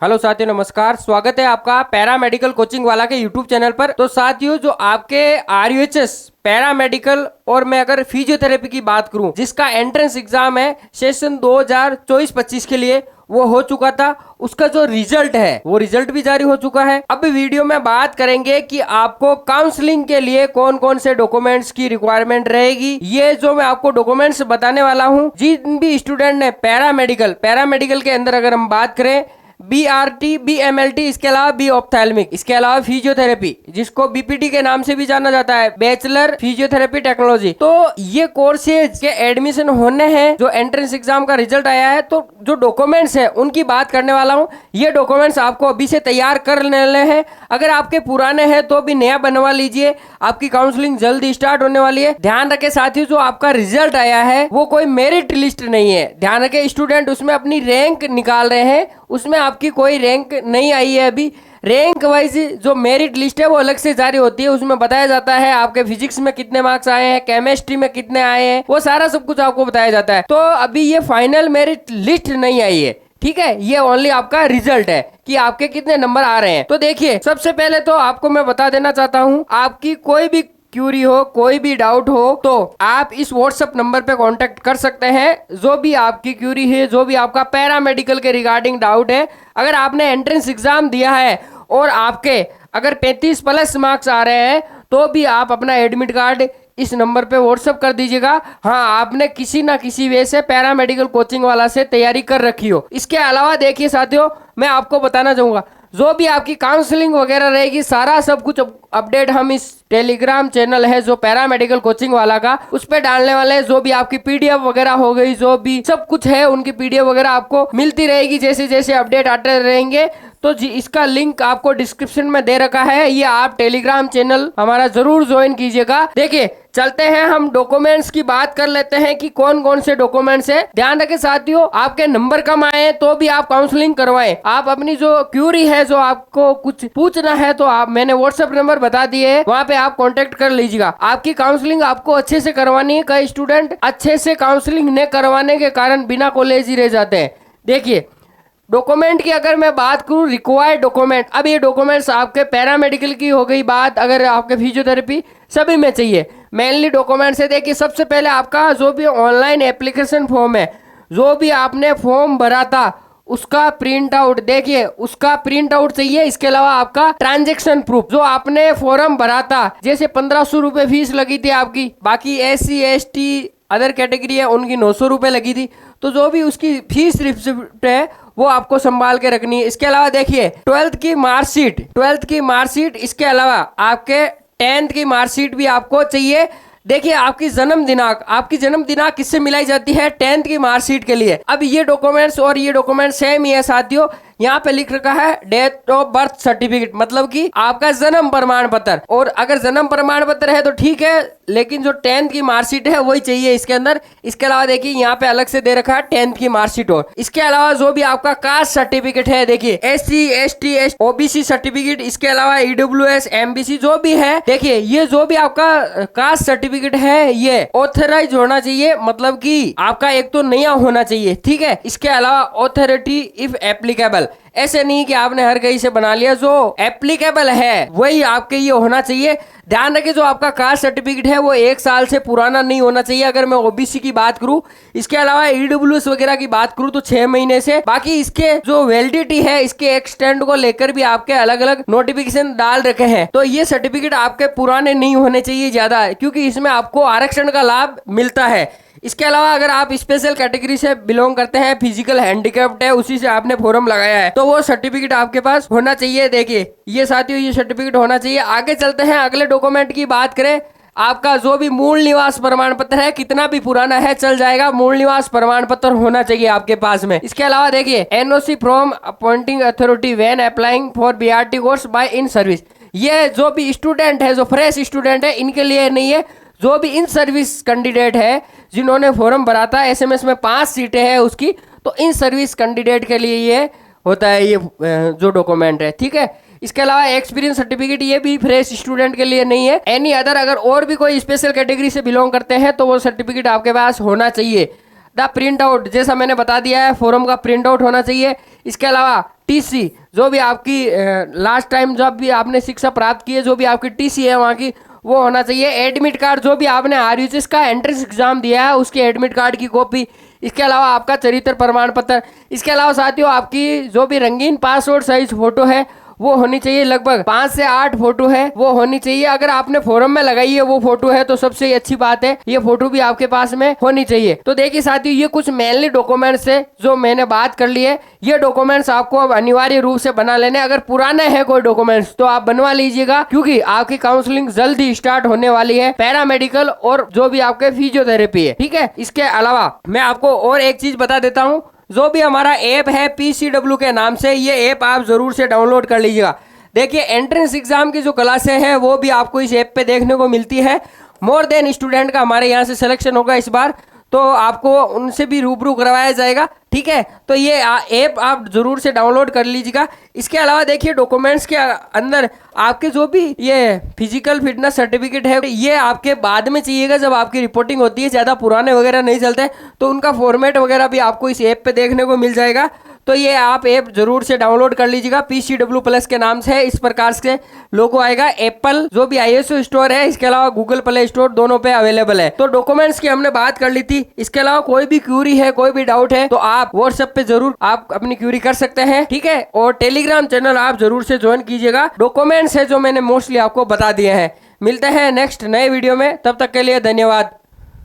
Hello साथियों, नमस्कार। स्वागत है आपका पैरा मेडिकल कोचिंग वाला के यूट्यूब चैनल पर। तो साथियों, जो आपके आरयूएचएस पैरा मेडिकल और मैं अगर फिजियोथेरेपी की बात करूं, जिसका एंट्रेंस एग्जाम है सेशन 2024-25 के लिए, वो हो चुका था। उसका जो रिजल्ट है वो रिजल्ट भी जारी हो चुका है। अब वीडियो में बात करेंगे कि आपको काउंसलिंग के लिए कौन कौन से डॉक्यूमेंट्स की रिक्वायरमेंट रहेगी। ये जो मैं आपको डॉक्यूमेंट्स बताने वाला हूं, जिन भी स्टूडेंट ने पैरा मेडिकल के अंदर अगर हम बात करें BRT, BMLT, इसके अलावा बी ऑप्थेल्मिक, इसके अलावा फिजियोथेरेपी, जिसको BPT के नाम से भी जाना जाता है, बैचलर फिजियोथेरेपी टेक्नोलॉजी। तो ये कोर्सेज के एडमिशन होने हैं। जो एंट्रेंस एग्जाम का रिजल्ट आया है, तो जो डॉक्यूमेंट्स है उनकी बात करने वाला हूँ। ये डॉक्यूमेंट्स आपको अभी से तैयार कर लेने हैं। अगर आपके पुराने हैं तो भी नया बनवा लीजिए, आपकी काउंसलिंग जल्दी स्टार्ट होने वाली है। ध्यान रखें साथियों, जो आपका रिजल्ट आया है वो कोई मेरिट लिस्ट नहीं है। ध्यान रखें, स्टूडेंट उसमें अपनी रैंक निकाल रहे हैं, उसमें आपकी कोई रैंक नहीं आई है अभी। रैंक वाइज जो मेरिट लिस्ट है वो अलग से जारी होती है। उसमें बताया जाता है आपके फिजिक्स में कितने मार्क्स आए हैं, केमिस्ट्री में कितने आए हैं, वो सारा सब कुछ आपको बताया जाता है। तो अभी ये फाइनल मेरिट लिस्ट नहीं आई है, ठीक है। ये ओनली आपका रिजल्ट है कि आपके कितने नंबर आ रहे हैं। तो देखिए, सबसे पहले तो आपको मैं बता देना चाहता हूँ, आपकी कोई भी क्यूरी हो, कोई भी डाउट हो, तो आप इस व्हाट्सएप नंबर पे कांटेक्ट कर सकते हैं। जो भी आपकी क्यूरी है, जो भी आपका पैरा मेडिकल के रिगार्डिंग डाउट है, अगर आपने एंट्रेंस एग्जाम दिया है और आपके अगर 35+ मार्क्स आ रहे हैं, तो भी आप अपना एडमिट कार्ड इस नंबर पे व्हाट्सएप कर दीजिएगा। हाँ, आपने किसी ना किसी वे से पैरा मेडिकल कोचिंग वाला से तैयारी कर रखी हो। इसके अलावा देखिए साथियों, मैं आपको बताना चाहूंगा, जो भी आपकी काउंसलिंग वगैरह रहेगी, सारा सब कुछ अपडेट हम इस टेलीग्राम चैनल है जो पैरा मेडिकल कोचिंग वाला का, उस पे डालने वाले हैं। जो भी आपकी PDF वगैरह हो गई, जो भी सब कुछ है, उनकी PDF वगैरह आपको मिलती रहेगी जैसे जैसे अपडेट आते रहेंगे। तो जी, इसका लिंक आपको डिस्क्रिप्शन में दे रखा है, ये आप टेलीग्राम चैनल हमारा जरूर ज्वाइन कीजिएगा। देखिए, चलते हैं हम डॉक्यूमेंट्स की बात कर लेते हैं कि कौन कौन से डॉक्यूमेंट्स है। ध्यान रखें साथियों, आपके नंबर कम आए तो भी आप काउंसलिंग करवाएं। आप अपनी जो क्यूरी है, जो आपको कुछ पूछना है, तो आप मैंने व्हाट्सएप नंबर बता दिए, वहाँ पे आप कांटेक्ट कर लीजिएगा। आपकी काउंसलिंग आपको अच्छे से करवानी है। कई स्टूडेंट अच्छे से काउंसलिंग न करवाने के कारण बिना कॉलेज ही रह जाते हैं। देखिए, डॉक्यूमेंट की अगर मैं बात करूं, रिक्वायर्ड डॉक्यूमेंट, अब ये डॉक्यूमेंट्स आपके पैरामेडिकल की हो गई बात, अगर आपके फिजियोथेरेपी सभी में चाहिए। मेनली डॉक्यूमेंट्स है, देखिए, सबसे पहले आपका जो भी ऑनलाइन एप्लीकेशन फॉर्म है, जो भी आपने फॉर्म भरा था, उसका प्रिंट आउट, देखिए उसका प्रिंट आउट चाहिए। इसके अलावा आपका ट्रांजैक्शन प्रूफ, जो आपने फॉर्म भरा था, जैसे 1500 रुपये फीस लगी थी आपकी, बाकी SC ST अदर कैटेगरी है उनकी 900 रुपये लगी थी। तो जो भी उसकी फीस रिसिप्ट है वो आपको संभाल के रखनी है। इसके अलावा देखिए, 12th की मार्कशीट, इसके अलावा आपके 10th की मार्कशीट भी आपको चाहिए। देखिए, आपकी जन्म दिनांक किससे मिलाई जाती है? 10th की मार्कशीट के लिए। अब ये डॉक्यूमेंट्स और ये डॉक्यूमेंट सेम ही है साथियों। यहाँ पे लिख रखा है डेट ऑफ बर्थ सर्टिफिकेट, मतलब कि आपका जन्म प्रमाण पत्र। और अगर जन्म प्रमाण पत्र है तो ठीक है, लेकिन जो 10th की मार्कशीट है वही चाहिए इसके अंदर। इसके अलावा देखिए, यहाँ पे अलग से दे रखा है 10th की मार्कशीट। और इसके अलावा जो भी आपका कास्ट सर्टिफिकेट है, देखिए SC ST OBC सर्टिफिकेट, इसके अलावा EWS MBC जो भी है, देखिए ये जो भी आपका कास्ट सर्टिफिकेट है, ये ऑथराइज होना चाहिए, मतलब कि आपका एक तो नया होना चाहिए, ठीक है। इसके अलावा ऑथोरिटी इफ एप्लीकेबल, ऐसे नहीं कि आपने हर कहीं से बना लिया, जो एप्लीकेबल है वही आपके ये होना चाहिए। ध्यान रखिए, जो आपका कास्ट सर्टिफिकेट है वो 1 साल से पुराना नहीं होना चाहिए, अगर मैं OBC की बात करूं। इसके अलावा EWS वगैरह की बात करूं तो 6 महीने से। बाकी इसके जो वैलिडिटी है, इसके एक्सटेंड को लेकर भी आपके अलग अलग नोटिफिकेशन डाल रखे हैं। तो ये सर्टिफिकेट आपके पुराने नहीं होने चाहिए ज्यादा, क्योंकि इसमें आपको आरक्षण का लाभ मिलता है। इसके अलावा अगर आप स्पेशल कैटेगरी से बिलोंग करते हैं, फिजिकल हैंडीकैप्ड है, उसी से आपने फॉर्म लगाया है, तो वो सर्टिफिकेट आपके पास होना चाहिए। देखिए ये साथियों, ये सर्टिफिकेट होना चाहिए। आगे चलते हैं, अगले डॉक्यूमेंट की बात करें। आपका जो भी मूल निवास प्रमाण पत्र है, कितना भी पुराना है चल जाएगा, मूल निवास प्रमाण पत्र होना चाहिए आपके पास में। इसके अलावा देखिए, NOC from appointing authority when applying for BRT course by in service. ये जो भी स्टूडेंट है, जो फ्रेश स्टूडेंट है, इनके लिए नहीं है। जो भी इन सर्विस कैंडिडेट है, जिन्होंने फॉर्म भरा था, SMS में 5 सीटें हैं उसकी, तो इन सर्विस कैंडिडेट के लिए ये होता है, ये जो डॉक्यूमेंट है, ठीक है। इसके अलावा एक्सपीरियंस सर्टिफिकेट, ये भी फ्रेश स्टूडेंट के लिए नहीं है। एनी अदर, अगर और भी कोई स्पेशल कैटेगरी से बिलोंग करते हैं तो वो सर्टिफिकेट आपके पास होना चाहिए। द प्रिंट आउट, जैसा मैंने बता दिया है, फॉर्म का प्रिंट आउट होना चाहिए। इसके अलावा टीसी, जो भी आपकी लास्ट टाइम जब भी आपने शिक्षा प्राप्त की है, जो भी आपकी टीसी है वहाँ की, वो होना चाहिए। एडमिट कार्ड, जो भी आपने आरयूएचएस का एंट्रेंस एग्जाम दिया है उसके एडमिट कार्ड की कॉपी। इसके अलावा आपका चरित्र प्रमाण पत्र। इसके अलावा साथियों आपकी जो भी रंगीन पासपोर्ट साइज फोटो है वो होनी चाहिए, लगभग 5 से 8 फोटो है वो होनी चाहिए। अगर आपने फॉरम में लगाई है वो फोटो है तो सबसे अच्छी बात है, ये फोटो भी आपके पास में होनी चाहिए। तो देखिए साथियों, ये कुछ मेनली डॉक्यूमेंट्स है जो मैंने बात कर ली है। ये डॉक्यूमेंट्स आपको अब अनिवार्य रूप से बना लेने। अगर पुराने हैं कोई डॉक्यूमेंट्स तो आप बनवा लीजिएगा, क्योंकि आपकी काउंसलिंग जल्द ही स्टार्ट होने वाली है, पैरामेडिकल और जो भी आपके फिजियोथेरेपी है, ठीक है। इसके अलावा मैं आपको और एक चीज बता देता हूँ, जो भी हमारा ऐप है PCW के नाम से, ये ऐप आप जरूर से डाउनलोड कर लीजिएगा। देखिए एंट्रेंस एग्जाम की जो क्लासें हैं वो भी आपको इस ऐप पे देखने को मिलती है। मोर देन स्टूडेंट का हमारे यहाँ से सिलेक्शन होगा इस बार, तो आपको उनसे भी रूबरू करवाया जाएगा, ठीक है। तो ये ऐप आप जरूर से डाउनलोड कर लीजिएगा। इसके अलावा देखिए डॉक्यूमेंट्स के अंदर आपके जो भी ये फिजिकल फिटनेस सर्टिफिकेट है ये आपके बाद में चाहिएगा, जब आपकी रिपोर्टिंग होती है। ज़्यादा पुराने वगैरह नहीं चलते, तो उनका फॉर्मेट वगैरह भी आपको इस ऐप पे देखने को मिल जाएगा। तो ये आप ऐप जरूर से डाउनलोड कर लीजिएगा, PCW प्लस के नाम से इस प्रकार से लोगो आएगा। एप्पल जो भी ISO स्टोर है, इसके अलावा गूगल प्ले स्टोर, दोनों पे अवेलेबल है। तो डॉक्यूमेंट्स की हमने बात कर ली थी। इसके अलावा कोई भी क्यूरी है, कोई भी डाउट है, तो आप व्हाट्सएप पे जरूर आप अपनी क्यूरी कर सकते हैं, ठीक है। और टेलीग्राम चैनल आप जरूर से ज्वाइन कीजिएगा। डॉक्यूमेंट्स है जो मैंने मोस्टली आपको बता दिए हैं। मिलते हैं नेक्स्ट नए वीडियो में, तब तक के लिए धन्यवाद।